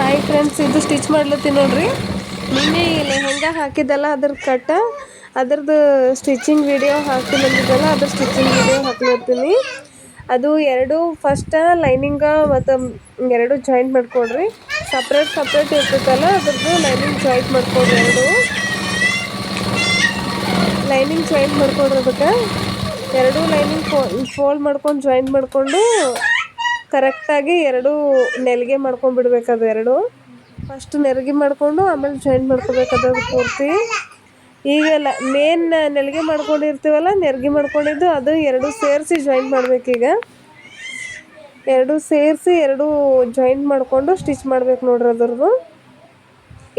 Hi friends, ಇದು stitch ಮಾಡ್ಲತ್ತೀನಿ ನೋಡ್ರಿ. ನಿನ್ನೆ ಲೆಹೆಂಗಾ ಹಾಕಿದ್ದಲ್ಲ ಅದ್ರ ಕಟ್, ಅದ್ರದ್ದು ಸ್ಟಿಚಿಂಗ್ ವಿಡಿಯೋ ಹಾಕಿ ಬಂದಿದ್ದಲ್ಲ ಅದ್ರ ಸ್ಟಿಚಿಂಗ್ ವಿಡಿಯೋ ಹಾಕ್ಲತ್ತೀನಿ. ಅದು ಎರಡು ಫಸ್ಟ್ ಲೈನಿಂಗ ಮತ್ತು ಎರಡು ಜಾಯಿಂಟ್ ಮಾಡ್ಕೊಡ್ರಿ. ಸಪ್ರೇಟ್ ಇರ್ತೈತಲ್ಲ ಅದ್ರದ್ದು ಲೈನಿಂಗ್ ಜಾಯಿಂಟ್ ಮಾಡ್ಕೊಡ್ರಿ. ಲೈನಿಂಗ್ ಜಾಯಿಂಟ್ ಮಾಡ್ಕೊಡ್ರಿ. ಅದಕ್ಕೆ ಎರಡು ಲೈನಿಂಗ್ ಫೋಲ್ಡ್ ಮಾಡ್ಕೊಂಡು ಜಾಯಿಂಟ್ ಮಾಡಿಕೊಂಡು ಕರೆಕ್ಟಾಗಿ ಎರಡು ನೆಲಿಗೆ ಮಾಡ್ಕೊಂಡ್ಬಿಡ್ಬೇಕದು. ಎರಡು ಫಸ್ಟ್ ನೆರಿಗೆ ಮಾಡಿಕೊಂಡು ಆಮೇಲೆ ಜಾಯಿಂಟ್ ಮಾಡ್ಕೋಬೇಕದು ಪೂರ್ತಿ. ಈಗೆಲ್ಲ ಮೇನ್ ನೆಲಿಗೆ ಮಾಡ್ಕೊಂಡಿರ್ತೀವಲ್ಲ, ನೆರಿಗೆ ಮಾಡ್ಕೊಂಡಿದ್ದು ಅದು ಎರಡು ಸೇರಿಸಿ ಜಾಯಿಂಟ್ ಮಾಡ್ಬೇಕೀಗ. ಎರಡು ಸೇರಿಸಿ ಎರಡು ಜಾಯಿಂಟ್ ಮಾಡಿಕೊಂಡು ಸ್ಟಿಚ್ ಮಾಡ್ಬೇಕು ನೋಡ್ರಿ ಅದ್ರದ್ದು.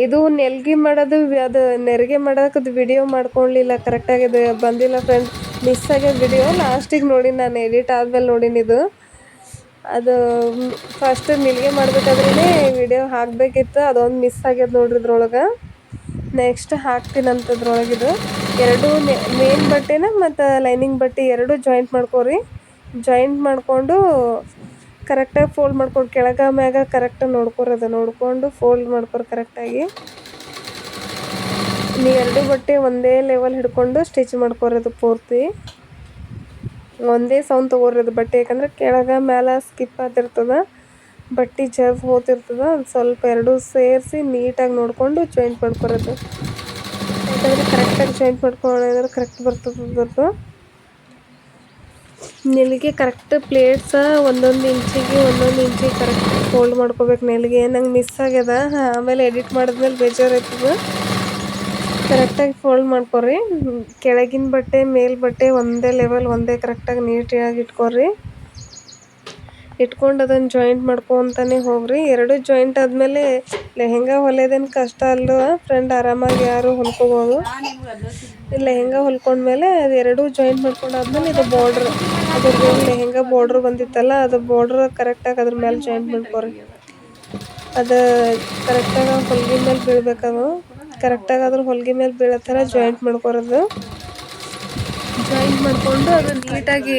ಇದು ನೆಲ್ಗೆ ಮಾಡೋದು, ಅದು ನೆರಿಗೆ ಮಾಡೋದು ವಿಡಿಯೋ ಮಾಡ್ಕೊಳ್ಳಿಲ್ಲ, ಕರೆಕ್ಟಾಗಿ ಅದು ಬಂದಿಲ್ಲ ಫ್ರೆಂಡ್, ಮಿಸ್ ಆಗ್ಯದ ವಿಡಿಯೋ. ಲಾಸ್ಟಿಗೆ ನೋಡಿ, ನಾನು ಎಡಿಟ್ ಆದಮೇಲೆ ನೋಡಿನಿ. ಅದು ಫಸ್ಟ್ ನಿಲ್ಗೆ ಮಾಡ್ಬೇಕಾದ್ರೇ ವಿಡಿಯೋ ಹಾಕಬೇಕಿತ್ತು, ಅದೊಂದು ಮಿಸ್ ಆಗ್ಯದ ನೋಡ್ರಿ ಇದ್ರೊಳಗೆ. ನೆಕ್ಸ್ಟ್ ಹಾಕ್ತೀನಂತದ್ರೊಳಗಿದು ಎರಡು ಮೇನ್ ಬಟ್ಟೆನ ಮತ್ತು ಲೈನಿಂಗ್ ಬಟ್ಟೆ ಎರಡು ಜಾಯಿಂಟ್ ಮಾಡ್ಕೊರಿ. ಜಾಯಿಂಟ್ ಮಾಡಿಕೊಂಡು ಕರೆಕ್ಟಾಗಿ ಫೋಲ್ಡ್ ಮಾಡ್ಕೊಂಡು ಕೆಳಗೆ ಮ್ಯಾಗ ಕರೆಕ್ಟಾಗಿ ನೋಡ್ಕೊರೋದು, ನೋಡಿಕೊಂಡು ಫೋಲ್ಡ್ ಮಾಡ್ಕೊರಿ ಕರೆಕ್ಟಾಗಿ. ನೀವು ಎರಡು ಬಟ್ಟೆ ಒಂದೇ ಲೆವೆಲ್ ಹಿಡ್ಕೊಂಡು ಸ್ಟಿಚ್ ಮಾಡ್ಕೊರೋದು ಪೂರ್ತಿ. ಒಂದೇ ಸೌಂಡ್ ತೊಗೊಳ್ರದು ಬಟ್ಟೆ, ಯಾಕಂದ್ರೆ ಕೆಳಗೆ ಮೇಲೆ ಸ್ಕಿಪ್ ಆಗ್ತಿರ್ತದೆ, ಬಟ್ಟೆ ಜರ್ಫ್ ಹೋಗ್ತಿರ್ತದೆ. ಒಂದು ಸ್ವಲ್ಪ ಎರಡು ಸೇರಿಸಿ ನೀಟಾಗಿ ನೋಡಿಕೊಂಡು ಜಾಯಿಂಟ್ ಮಾಡ್ಕೊರೋದು. ಯಾಕಂದರೆ ಕರೆಕ್ಟಾಗಿ ಜಾಯಿಂಟ್ ಮಾಡ್ಕೊಳ್ಳೋದ್ರೆ ಕರೆಕ್ಟ್ ಬರ್ತದೆ ಅದ್ರದ್ದು. ನೆಲಿಗೆ ಕರೆಕ್ಟ್ ಪ್ಲೇಟ್ಸ ಒಂದೊಂದು ಇಂಚಿಗೆ ಕರೆಕ್ಟ್ ಫೋಲ್ಡ್ ಮಾಡ್ಕೋಬೇಕು ನೆಲಿಗೆ. ನಂಗೆ ಮಿಸ್ ಆಗ್ಯದ, ಆಮೇಲೆ ಎಡಿಟ್ ಮಾಡಿದ್ಮೇಲೆ ಬೇಜಾರಾಯ್ತದೆ. ಕರೆಕ್ಟಾಗಿ ಫೋಲ್ಡ್ ಮಾಡ್ಕೊರಿ. ಕೆಳಗಿನ ಬಟ್ಟೆ ಮೇಲ್ ಬಟ್ಟೆ ಒಂದೇ ಲೆವೆಲ್, ಒಂದೇ ಕರೆಕ್ಟಾಗಿ ನೀಟಾಗಿ ಇಟ್ಕೊರಿ. ಇಟ್ಕೊಂಡು ಅದನ್ನು ಜಾಯಿಂಟ್ ಮಾಡ್ಕೊತಾನೆ ಹೋಗ್ರಿ. ಎರಡು ಜಾಯಿಂಟ್ ಆದಮೇಲೆ ಲೆಹೆಂಗಾ ಹೊಲಿಯೋದೇನು ಕಷ್ಟ ಅಲ್ವ ಫ್ರೆಂಡ್, ಆರಾಮಾಗಿ ಯಾರು ಹೊಲ್ಕೋಬೋದು. ಲೆಹೆಂಗಾ ಹೊಲ್ಕೊಂಡ್ಮೇಲೆ ಅದು ಎರಡೂ ಜಾಯಿಂಟ್ ಮಾಡ್ಕೊಂಡಾದ್ಮೇಲೆ ಇದು ಬಾರ್ಡ್ರ್, ಅದ್ರದ್ದು ಲೆಹೆಂಗಾ ಬಾರ್ಡ್ರ್ ಬಂದಿತ್ತಲ್ಲ, ಅದು ಬಾರ್ಡ್ರ್ ಕರೆಕ್ಟಾಗಿ ಅದ್ರ ಮೇಲೆ ಜಾಯಿಂಟ್ ಮಾಡ್ಕೊರಿ. ಅದು ಕರೆಕ್ಟಾಗಿ ಹೊಲಿಗೆ ಮೇಲೆ ಬೀಳ್ಬೇಕದು. ಕರೆಕ್ಟಾಗಿ ಅದ್ರ ಹೊಲಿಗೆ ಮೇಲೆ ಬೀಳೋ ಥರ ಜಾಯಿಂಟ್ ಮಾಡ್ಕೊರೋದು. ಜಾಯಿಂಟ್ ಮಾಡಿಕೊಂಡು ಅದು ನೀಟಾಗಿ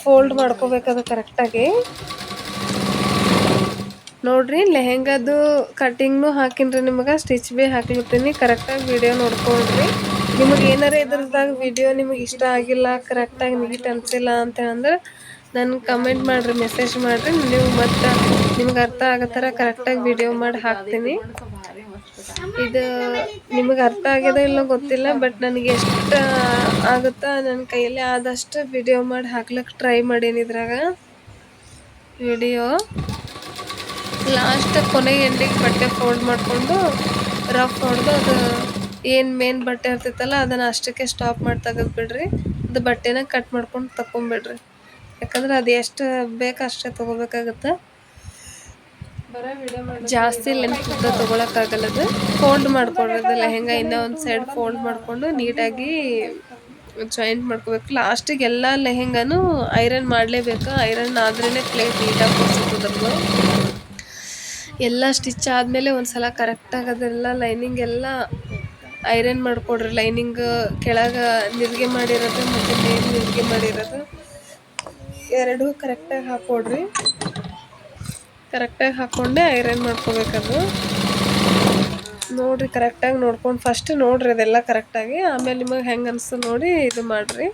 ಫೋಲ್ಡ್ ಮಾಡ್ಕೋಬೇಕದು ಕರೆಕ್ಟಾಗಿ. ನೋಡ್ರಿ, ಲೆಹೆಂಗಾದು ಕಟ್ಟಿಂಗ್ನು ಹಾಕಿನ್ರಿ ನಿಮಗೆ, ಸ್ಟಿಚ್ ಭೀ ಹಾಕ್ಲಿರ್ತೀನಿ. ಕರೆಕ್ಟಾಗಿ ವಿಡಿಯೋ ನೋಡ್ಕೊಳ್ರಿ. ನಿಮಗೆ ಏನಾರ ಇದ್ರದಾಗ ವಿಡಿಯೋ ನಿಮಗೆ ಇಷ್ಟ ಆಗಿಲ್ಲ, ಕರೆಕ್ಟಾಗಿ ನೀಟ್ ಅನಿಸಿಲ್ಲ ಅಂತೇಳಂದ್ರೆ ನನಗೆ ಕಮೆಂಟ್ ಮಾಡಿರಿ, ಮೆಸೇಜ್ ಮಾಡಿರಿ. ನೀವು ಮತ್ತು ನಿಮ್ಗೆ ಅರ್ಥ ಆಗೋ ಥರ ಕರೆಕ್ಟಾಗಿ ವಿಡಿಯೋ ಮಾಡಿ ಹಾಕ್ತೀನಿ. ಇದು ನಿಮಗೆ ಅರ್ಥ ಆಗ್ಯದ ಇಲ್ಲ ಗೊತ್ತಿಲ್ಲ, ಬಟ್ ನನಗೆ ಎಷ್ಟು ಆಗುತ್ತಾ ನನ್ನ ಕೈಯಲ್ಲಿ ಆದಷ್ಟು ವಿಡಿಯೋ ಮಾಡಿ ಹಾಕ್ಲಿಕ್ಕೆ ಟ್ರೈ ಮಾಡೀನಿ. ಇದ್ರಾಗ ವಿಡಿಯೋ ಲಾಸ್ಟ್ ಕೊನೆ ಎಂಡಿಗೆ ಬಟ್ಟೆ ಫೋಲ್ಡ್ ಮಾಡಿಕೊಂಡು ರಫ್ ಹೊಡೆದು ಅದು ಏನು ಮೇನ್ ಬಟ್ಟೆ ಇರ್ತೈತಲ್ಲ ಅದನ್ನು ಅಷ್ಟಕ್ಕೆ ಸ್ಟಾಪ್ ಮಾಡಿ ತೆಗೆದು ಬಿಡ್ರಿ. ಅದು ಬಟ್ಟೆನ ಕಟ್ ಮಾಡ್ಕೊಂಡು ತಗೊಂಬಿಡ್ರಿ, ಯಾಕಂದ್ರೆ ಅದು ಎಷ್ಟು ಬೇಕು ಅಷ್ಟೇ ತೊಗೋಬೇಕಾಗತ್ತೆ. ಜಾಸ್ತಿ ಲೆಂತ್ ಉದ್ದ ತೊಗೊಳಕ್ಕಾಗಲ್ಲ. ಅದು ಫೋಲ್ಡ್ ಮಾಡ್ಕೊಡ್ರಿ. ಅದು ಲೆಹೆಂಗಾ ಇನ್ನೂ ಒಂದು ಸೈಡ್ ಫೋಲ್ಡ್ ಮಾಡಿಕೊಂಡು ನೀಟಾಗಿ ಜಾಯಿಂಟ್ ಮಾಡ್ಕೋಬೇಕು. ಲಾಸ್ಟಿಗೆ ಎಲ್ಲ ಲೆಹೆಂಗಾನು ಐರನ್ ಮಾಡಲೇಬೇಕು. ಐರನ್ ಆದ್ರೇ ಪ್ಲೇಟ್ ನೀಟಾಗಿ ಕೊಡ್ಸಿರ್ತದ್ರದ್ದು. ಎಲ್ಲ ಸ್ಟಿಚ್ ಆದಮೇಲೆ ಒಂದು ಸಲ ಕರೆಕ್ಟಾಗಿ ಅದೆಲ್ಲ ಲೈನಿಂಗ್ ಎಲ್ಲ ಐರನ್ ಮಾಡಿಕೊಡ್ರಿ. ಲೈನಿಂಗ್ ಕೆಳಗೆ ನಿಲ್ಗೆ ಮಾಡಿರೋದು ಮತ್ತು ಮೇಲೆ ನಿಲ್ಗೆ ಮಾಡಿರೋದು ಎರಡೂ ಕರೆಕ್ಟಾಗಿ ಹಾಕ್ಕೊಡ್ರಿ. ಕರೆಕ್ಟಾಗಿ ಹಾಕ್ಕೊಂಡೆ ಐರನ್ ಮಾಡ್ಕೋಬೇಕದು. ನೋಡಿರಿ, ಕರೆಕ್ಟಾಗಿ ನೋಡ್ಕೊಂಡು ಫಸ್ಟ್ ನೋಡಿರಿ ಅದೆಲ್ಲ ಕರೆಕ್ಟಾಗಿ, ಆಮೇಲೆ ನಿಮಗೆ ಹೆಂಗೆ ಅನಿಸ್ತು ನೋಡಿ ಇದು ಮಾಡಿರಿ.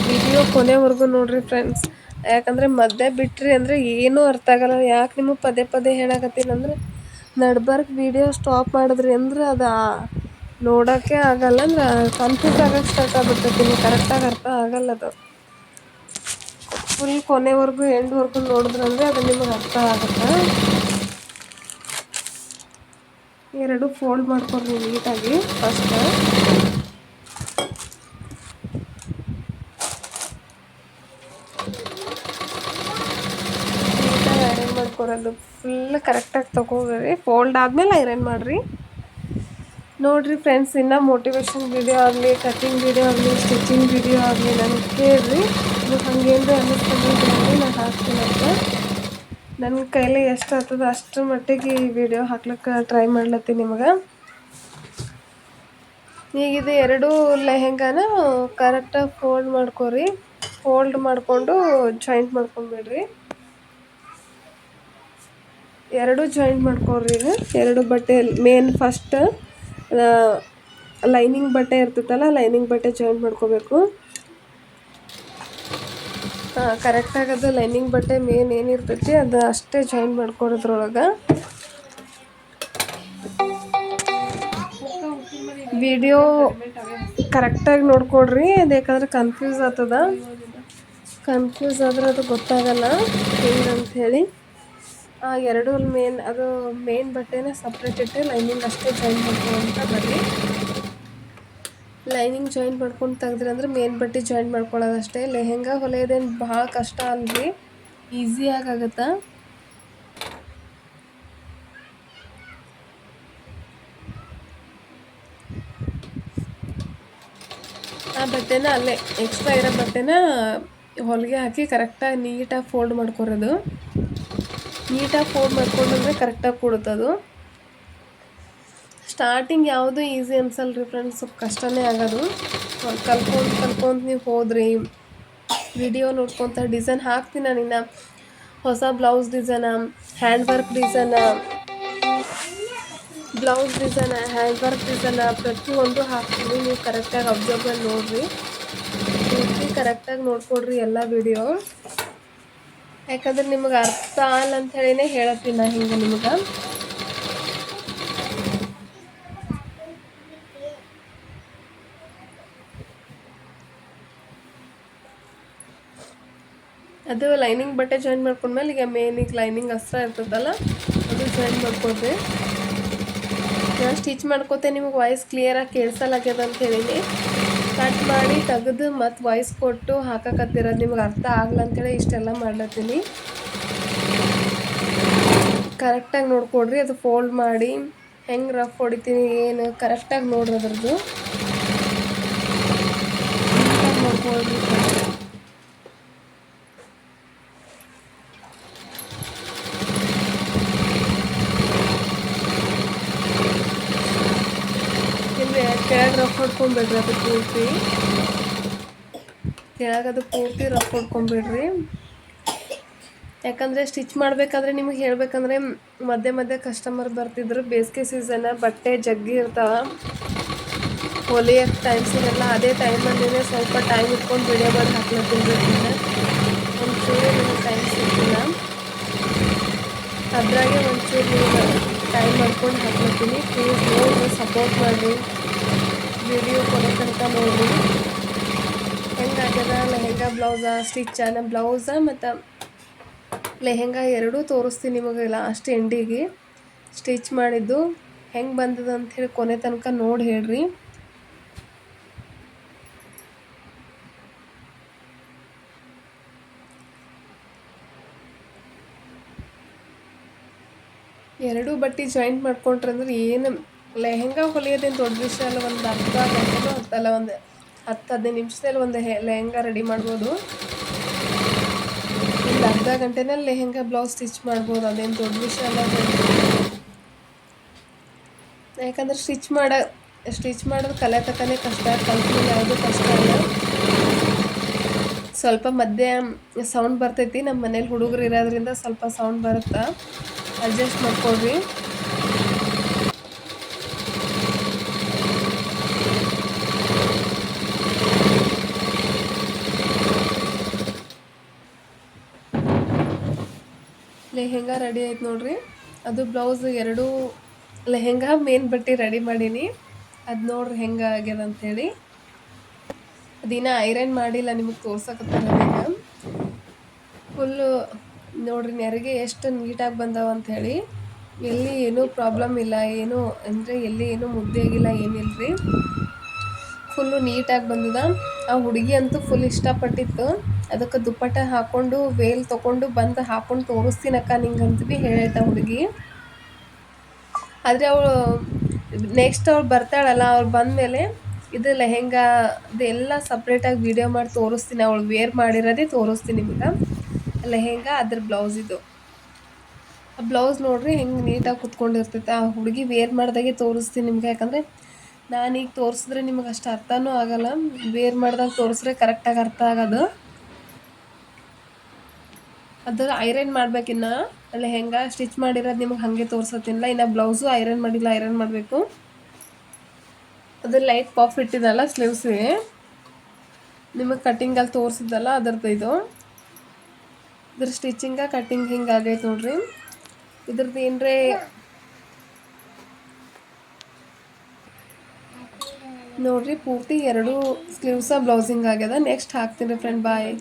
ವಿಡಿಯೋ ಕೊನೆವರೆಗೂ ನೋಡಿರಿ ಫ್ರೆಂಡ್ಸ್, ಯಾಕಂದರೆ ಮಧ್ಯೆ ಬಿಟ್ರಿ ಅಂದರೆ ಏನೂ ಅರ್ಥ ಆಗಲ್ಲ. ಯಾಕೆ ನಿಮಗೆ ಪದೇ ಪದೇ ಹೇಳಕತ್ತೀನಂದ್ರೆ, ನಡ್ಬರ್ಕ್ ವಿಡಿಯೋ ಸ್ಟಾಪ್ ಮಾಡಿದ್ರಿ ಅಂದ್ರೆ ಅದು ನೋಡೋಕ್ಕೆ ಆಗಲ್ಲ, ಅಂದ್ರೆ ಕನ್ಫ್ಯೂಸ್ ಆಗೋಕ್ಕೆ ಸ್ಟಾರ್ಟ್ ಆಗ್ಬಿಡ್ತೈತಿ. ನಿಮಗೆ ಕರೆಕ್ಟಾಗಿ ಅರ್ಥ ಆಗಲ್ಲ. ಅದು ಫುಲ್ ಕೊನೆವರೆಗೂ ಎಂಡ್ವರೆಗೂ ನೋಡಿದ್ರಂದ್ರೆ ಅದು ನಿಮಗೆ ಅರ್ಥ ಆಗುತ್ತೆ. ಎರಡು ಫೋಲ್ಡ್ ಮಾಡ್ಕೊಡ್ರಿ ನೀಟಾಗಿ. ಫಸ್ಟ್ ನೀಟಾಗಿ ಐರನ್ ಮಾಡ್ಕೊಡೋದು, ಫುಲ್ ಕರೆಕ್ಟಾಗಿ ತೊಗೊಳ್ರಿ. ಫೋಲ್ಡ್ ಆದಮೇಲೆ ಐರನ್ ಮಾಡಿರಿ. ನೋಡಿರಿ ಫ್ರೆಂಡ್ಸ್, ಇನ್ನೂ ಮೋಟಿವೇಶನ್ ವಿಡಿಯೋ ಆಗಲಿ, ಕಟ್ಟಿಂಗ್ ವಿಡಿಯೋ ಆಗಲಿ, ಸ್ಟಿಚಿಂಗ್ ವಿಡಿಯೋ ಆಗಲಿ ನನಗೆ ಕೇಳಿರಿ. ನೀವು ಹಂಗೇನು ಅನ್ನಿಸ್ತಂದ್ರೆ ನಾನು ಹಾಕ್ತೀನಂತ. ನನ್ನ ಕೈಲಿ ಎಷ್ಟು ಆಗ್ತದೆ ಅಷ್ಟು ಮಟ್ಟಿಗೆ ಈ ವಿಡಿಯೋ ಹಾಕ್ಲಿಕ್ಕೆ ಟ್ರೈ ಮಾಡ್ಲತ್ತೀನಿ ನಿಮಗೆ. ಈಗ ಇದು ಎರಡೂ ಲೆಹೆಂಗಾನ ಕರೆಕ್ಟಾಗಿ ಫೋಲ್ಡ್ ಮಾಡ್ಕೊರಿ. ಫೋಲ್ಡ್ ಮಾಡಿಕೊಂಡು ಜಾಯಿಂಟ್ ಮಾಡ್ಕೊಂಡ್ಬಿಡ್ರಿ. ಎರಡು ಜಾಯಿಂಟ್ ಮಾಡ್ಕೊಳ್ರಿ. ಈಗ ಎರಡು ಬಟ್ಟೆ ಮೇನ್ ಫಸ್ಟ್ ಲೈನಿಂಗ್ ಬಟ್ಟೆ ಇರ್ತೈತಲ್ಲ, ಲೈನಿಂಗ್ ಬಟ್ಟೆ ಜಾಯಿಂಟ್ ಮಾಡ್ಕೋಬೇಕು. ಕರೆಕ್ಟಾಗಿ ಅದು ಲೈನಿಂಗ್ ಬಟ್ಟೆ ಮೇನ್ ಏನಿರ್ತೈತಿ ಅದು ಅಷ್ಟೇ ಜಾಯಿಂಟ್ ಮಾಡ್ಕೊಳೋದ್ರೊಳಗೆ. ವಿಡಿಯೋ ಕರೆಕ್ಟಾಗಿ ನೋಡ್ಕೊಡ್ರಿ, ಅದು ಯಾಕಂದ್ರೆ ಕನ್ಫ್ಯೂಸ್ ಆದ್ರೆ ಅದು ಗೊತ್ತಾಗಲ್ಲ ಹೆಂಗಂತ ಹೇಳಿ. ಎರಡು ಮೇನ್ ಬಟ್ಟೆನ ಸಪ್ರೇಟ್ ಇಟ್ಟು ಲೈನಿಂಗ್ ಅಷ್ಟೇ ಜಾಯಿಂಟ್ ಮಾಡ್ಕೊಳ್ಳೋಂತ ಬರ್ರಿ. ಲೈನಿಂಗ್ ಜಾಯಿಂಟ್ ಮಾಡ್ಕೊಂಡು ತೆಗ್ದ್ರಿ ಅಂದ್ರೆ ಮೇನ್ ಬಟ್ಟೆ ಜಾಯಿಂಟ್ ಮಾಡ್ಕೊಳ್ಳೋದಷ್ಟೇ. ಲೆಹೆಂಗಾ ಹೊಲಿಯೋದೇನು ಭಾಳ ಕಷ್ಟ ಅಲ್ರಿ, ಈಸಿಯಾಗಿ ಆಗುತ್ತಾ. ಆ ಬಟ್ಟೆನ ಅಲ್ಲೇ ಎಕ್ಸ್ಟ್ರಾ ಇರೋ ಬಟ್ಟೆನ ಹೊಲಿಗೆ ಹಾಕಿ ಕರೆಕ್ಟಾಗಿ ನೀಟಾಗಿ ಫೋಲ್ಡ್ ಮಾಡ್ಕೊರೋದು. ನೀಟಾಗಿ ಫೋಲ್ಡ್ ಮಾಡ್ಕೊಂಡ್ರೆ ಕರೆಕ್ಟಾಗಿ ಕೊಡುತ್ತದು. ಸ್ಟಾರ್ಟಿಂಗ್ ಯಾವುದು ಈಸಿ ಅನ್ಸಲ್ರಿ ಫ್ರೆಂಡ್ಸ್, ಸ್ವಲ್ಪ ಕಷ್ಟನೇ ಆಗೋದು. ಕಲ್ತ್ಕೊಂಡು ನೀವು ಹೋದ್ರಿ, ವಿಡಿಯೋ ನೋಡ್ಕೊತ ಡಿಸೈನ್ ಹಾಕ್ತೀನಿ ನಾನು. ಇನ್ನು ಹೊಸ blouse design, hand work design, hand work design ಪ್ರತಿಯೊಂದು ಹಾಕ್ತೀನಿ. ನೀವು ಕರೆಕ್ಟಾಗಿ ಅಬ್ಸರ್ವ್ ಮಾಡಿ ನೋಡಿರಿ, ಕರೆಕ್ಟಾಗಿ ನೋಡ್ಕೊಡ್ರಿ ಎಲ್ಲ ವಿಡಿಯೋ. ಯಾಕಂದ್ರೆ ನಿಮಗೆ ಅರ್ಥ ಆಗಲ್ಲ ಅಂತ ಹೇಳಿನೇ ಹೇಳತ್ತೀನಿ ನಾ ಹಿಂಗೆ ನಿಮಗೆ. ಅದು ಲೈನಿಂಗ್ ಬಟ್ಟೆ ಜಾಯಿನ್ ಮಾಡ್ಕೊಂಡ್ಮೇಲೆ ಈಗ ಮೇನಿಗೆ ಲೈನಿಂಗ್ ಅಸ್ತ್ರ ಇರ್ತದಲ್ಲ ಅದು ಜಾಯಿನ್ ಮಾಡ್ಕೊಡ್ರಿ. ನಾನು ಸ್ಟಿಚ್ ಮಾಡ್ಕೋತೆ ನಿಮಗೆ ವಾಯ್ಸ್ ಕ್ಲಿಯರಾಗಿ ಕೇಳಿಸಲಾಗ್ಯದ ಅಂತ ಹೇಳೀನಿ. ಕಟ್ ಮಾಡಿ ತೆಗೆದು ಮತ್ತು ವಾಯ್ಸ್ ಕೊಟ್ಟು ಹಾಕಕತ್ತಿರೋದು ನಿಮ್ಗೆ ಅರ್ಥ ಆಗಲ್ಲ ಅಂತೇಳಿ ಇಷ್ಟೆಲ್ಲ ಮಾಡ್ಲತ್ತೀನಿ. ಕರೆಕ್ಟಾಗಿ ನೋಡ್ಕೊಡ್ರಿ, ಅದು ಫೋಲ್ಡ್ ಮಾಡಿ ಹೆಂಗೆ ರಫ್ ಹೊಡಿತೀನಿ ಏನು ಕರೆಕ್ಟಾಗಿ ನೋಡ್ರಿ. ಅದ್ರದ್ದು ನೋಡ್ಕೊಳ್ರಿ. ಕೆಳಗೆ ರಫ್ ಹೊಡ್ಕೊಂಬಿಡ್ರಿ, ಅದು ಪೂರ್ತಿ ರಫ್ ಹೊಡ್ಕೊಂಬಿಡ್ರಿ. ಯಾಕಂದರೆ ಸ್ಟಿಚ್ ಮಾಡಬೇಕಾದ್ರೆ ನಿಮಗೆ ಹೇಳಬೇಕಂದ್ರೆ ಮಧ್ಯೆ ಕಸ್ಟಮರ್ ಬರ್ತಿದ್ರು. ಬೇಸಿಗೆ ಸೀಸನ್, ಬಟ್ಟೆ ಜಗ್ಗಿ ಇರ್ತಾವೆ, ಹೊಲಿಯೋಕ್ಕೆ ಟೈಮ್ ಸಿಗಲ್ಲ. ಅದೇ ಟೈಮಲ್ಲಿನೇ ಸ್ವಲ್ಪ ಟೈಮ್ ಇಟ್ಕೊಂಡು ವಿಡಿಯೋ ಮಾಡಿ ಹಾಕ್ಲತ್ತೀನಿ. ಒಂಚೂರು ನಿಮಗೆ ಟೈಮ್ ಸಿಗ್ತಿಲ್ಲ, ಅದ್ರಾಗೆ ಒಂಚೂರು ನೀವು ಟೈಮ್ ಮಾಡ್ಕೊಂಡು ಹಾಕ್ಲತ್ತೀನಿ. ಪ್ಲೀಸ್ ನೋಡಿರಿ, ಸಪೋರ್ಟ್ ಮಾಡಿರಿ, ವಿಡಿಯೋ ಕೊನೆ ತನಕ ನೋಡಿರಿ. ಹೆಂಗಾಗ್ಯದ ಲೆಹೆಂಗಾ ಬ್ಲೌಸ ಮತ್ತು ಲೆಹೆಂಗಾ ಎರಡೂ ತೋರಿಸ್ತೀನಿ ನಿಮಗೆ ಲಾಸ್ಟ್ ಎಂಡಿಗೆ. ಸ್ಟಿಚ್ ಮಾಡಿದ್ದು ಹೆಂಗೆ ಬಂದದ ಅಂಥೇಳಿ ಕೊನೆ ತನಕ ನೋಡಿ ಹೇಳ್ರಿ. ಎರಡೂ ಬಟ್ಟೆ ಜಾಯಿಂಟ್ ಮಾಡ್ಕೊಂಡ್ರಂದ್ರೆ ಏನು ಲೆಹೆಂಗಾ ಹೊಲಿಯೋದೇನು ದೊಡ್ಡ ವಿಷಯ ಅಲ್ಲ. ಒಂದು ಅರ್ಧ ಗಂಟೆನೂ ಅಂತಲ್ಲ, ಒಂದು 10-15 ನಿಮಿಷದಲ್ಲಿ ಒಂದು ಲೆಹೆಂಗಾ ರೆಡಿ ಮಾಡ್ಬೋದು. ಒಂದು ಅರ್ಧ ಗಂಟೆನಲ್ಲಿ ಲೆಹೆಂಗಾ ಬ್ಲೌಸ್ ಸ್ಟಿಚ್ ಮಾಡ್ಬೋದು, ಅದೇನು ದೊಡ್ಡ ವಿಷಯ ಅಲ್ಲ. ಯಾಕಂದ್ರೆ ಸ್ಟಿಚ್ ಮಾಡೋದು ಕಲಿಯತಕ್ಕನೇ ಕಷ್ಟ, ಕಲ್ತ್ಮೇಲೆ ಯಾವುದೂ ಕಷ್ಟ ಇಲ್ಲ. ಸ್ವಲ್ಪ ಮಧ್ಯೆ ಸೌಂಡ್ ಬರ್ತೈತಿ, ನಮ್ಮ ಮನೇಲಿ ಹುಡುಗರು ಇರೋದ್ರಿಂದ ಸ್ವಲ್ಪ ಸೌಂಡ್ ಬರುತ್ತಾ, ಅಡ್ಜಸ್ಟ್ ಮಾಡ್ಕೊಳ್ರಿ. ಲೆಹೆಂಗಾ ರೆಡಿ ಆಯ್ತು ನೋಡ್ರಿ. ಅದು ಬ್ಲೌಸ್ ಎರಡೂ ಲೆಹೆಂಗಾ ಮೇನ್ ಬಟ್ಟೆ ರೆಡಿ ಮಾಡೀನಿ. ಅದು ನೋಡ್ರಿ ಹೆಂಗೆ ಆಗ್ಯದ ಅಂಥೇಳಿ. ಅದಿನ ಐರನ್ ಮಾಡಿಲ್ಲ, ನಿಮಗೆ ತೋರ್ಸಕತ್ತಾರ. ಅದೀಗ ಫುಲ್ಲು ನೋಡ್ರಿ ನೆರಿಗೆ ಎಷ್ಟು ನೀಟಾಗಿ ಬಂದಾವ ಅಂಥೇಳಿ. ಎಲ್ಲಿ ಏನೂ ಪ್ರಾಬ್ಲಮ್ ಇಲ್ಲ, ಏನೂ ಅಂದರೆ ಎಲ್ಲಿ ಏನೂ ಮುದ್ದೆ ಆಗಿಲ್ಲ, ಏನಿಲ್ಲರಿ. ಫುಲ್ಲು ನೀಟಾಗಿ ಬಂದದ. ಆ ಹುಡುಗಿ ಅಂತೂ ಫುಲ್ ಇಷ್ಟಪಟ್ಟಿತ್ತು. ಅದಕ್ಕೆ ದುಪ್ಪಟ್ಟ ಹಾಕ್ಕೊಂಡು ವೇಲ್ ತೊಗೊಂಡು ಬಂದು ಹಾಕ್ಕೊಂಡು ತೋರಿಸ್ತೀನಕ್ಕ ನಿಂಗೆ ಅಂತ ಭೀ ಹೇಳ್ತಾ ಹುಡುಗಿ. ಆದರೆ ಅವಳು ನೆಕ್ಸ್ಟ್ ಅವ್ಳು ಬರ್ತಾಳಲ್ಲ, ಅವ್ಳು ಬಂದಮೇಲೆ ಇದು ಲೆಹೆಂಗಾ ಅದೆಲ್ಲ ಸಪ್ರೇಟಾಗಿ ವೀಡಿಯೋ ಮಾಡಿ ತೋರಿಸ್ತೀನಿ. ಅವಳು ವೇರ್ ಮಾಡಿರೋದೇ ತೋರಿಸ್ತೀನಿ ನಿಮ್ಗೆ. ಲೆಹೆಂಗಾ ಅದ್ರ ಬ್ಲೌಸ್ ಇದು. ಆ ಬ್ಲೌಸ್ ನೋಡ್ರಿ ಹೆಂಗೆ ನೀಟಾಗಿ ಕುತ್ಕೊಂಡಿರ್ತೈತೆ. ಆ ಹುಡುಗಿ ವೇರ್ ಮಾಡಿದಾಗೆ ತೋರಿಸ್ತೀನಿ ನಿಮ್ಗೆ. ಯಾಕಂದರೆ ನಾನೀಗ ತೋರಿಸಿದ್ರೆ ನಿಮಗೆ ಅಷ್ಟು ಅರ್ಥನೂ ಆಗೋಲ್ಲ, ವೇರ್ ಮಾಡಿದಾಗ ತೋರಿಸ್ರೆ ಕರೆಕ್ಟಾಗಿ ಅರ್ಥ ಆಗೋದು. ಅದ್ರ ಐರನ್ ಮಾಡ್ಬೇಕಿನ್ನ ಅಲ್ಲಿ ಹೆಂಗೆ ಸ್ಟಿಚ್ ಮಾಡಿರೋದು ನಿಮಗೆ ಹಾಗೆ ತೋರ್ಸತ್ತಿಲ್ಲ. ಇನ್ನು ಬ್ಲೌಸು ಐರನ್ ಮಾಡಿಲ್ಲ, ಐರನ್ ಮಾಡಬೇಕು. ಅದು ಲೈಟ್ ಪಫ್ ಇಟ್ಟಿದ್ದಲ್ಲ ಸ್ಲೀವ್ಸ್ಗೆ, ನಿಮಗೆ ಕಟ್ಟಿಂಗಲ್ಲಿ ತೋರಿಸಿದ್ದಲ್ಲ ಅದರದ್ದು ಇದು. ಇದ್ರ ಸ್ಟಿಚಿಂಗ ಕಟ್ಟಿಂಗ್ ಹಿಂಗೆ ಆಗೈತೆ ನೋಡ್ರಿ. ಇದ್ರದ್ದು ಏನರೇ ನೋಡ್ರಿ ಪೂರ್ತಿ 2 ಸ್ಲೀವ್ಸ ಬ್ಲೌಸಿಂಗ್ ಆಗ್ಯದ. ನೆಕ್ಸ್ಟ್ ಹಾಕ್ತೀನಿ ಫ್ರೆಂಡ್, ಬಾಯ್.